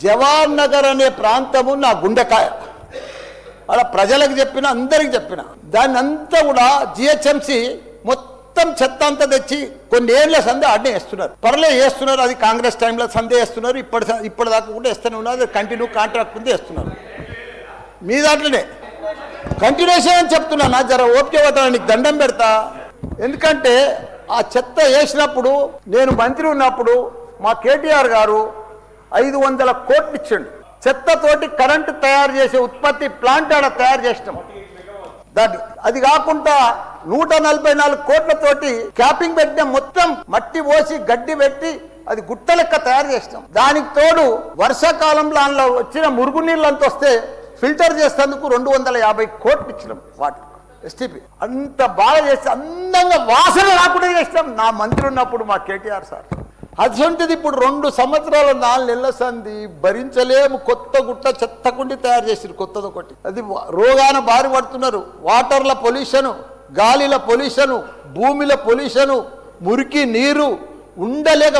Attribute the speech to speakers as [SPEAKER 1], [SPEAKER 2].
[SPEAKER 1] జవహర్ నగర్ అనే ప్రాంతము నా గుండెకాయ. అలా ప్రజలకు చెప్పిన, అందరికి చెప్పిన, దాన్ని అంతా కూడా జిహెచ్ఎంసి మొత్తం చెత్త అంతా తెచ్చి కొన్ని ఏళ్ళ సందే ఆడనే వేస్తున్నారు. పర్లే వేస్తున్నారు, అది కాంగ్రెస్ టైంలో సందే వేస్తున్నారు, ఇప్పటిదాకా కూడా వేస్తూనే ఉన్నారు. కంటిన్యూ కాంట్రాక్ట్ ఉంది వేస్తున్నారు. మీ దాంట్లోనే కంటిన్యూషన్ అని చెప్తున్నా. జర ఓపిక పట్టడానికి దండం పెడతా. ఎందుకంటే ఆ చెత్త వేసినప్పుడు, నేను మంత్రి ఉన్నప్పుడు మా కేటీఆర్ గారు 500 కోట్లు ఇచ్చిండు. చెత్తతోటి కరెంటు తయారు చేసే ఉత్పత్తి ప్లాంట్ ఆడ తయారు చేసినాం. అది కాకుండా 144 కోట్లతోటి క్యాపింగ్ పెట్టిన, మొత్తం మట్టి పోసి గడ్డి పెట్టి అది గుట్ట లెక్క తయారు చేసినాం. దానికి తోడు వర్షాకాలంలో అందులో వచ్చిన మురుగునీళ్ళు అంత వస్తే ఫిల్టర్ చేసేందుకు 250 కోట్లు ఇచ్చినాం. వాటి ఎస్టీపీ అంత బాగా చేసి అందంగా వాసన రాకుండా చేసినాం నా మంత్రి ఉన్నప్పుడు మా కేటీఆర్ సార్. అటువంటిది ఇప్పుడు 2 సంవత్సరాలు 4 నెలల సంది భరించలేము. కొత్త గుట్ట చెత్తకుండి తయారు చేసిరు, కొత్తది ఒకటి. అది రోగాన బారి పడుతున్నారు. వాటర్ల పొల్యూషను, గాలిల పొల్యూషను, భూమిల పొల్యూషను, మురికి నీరు ఉండలేక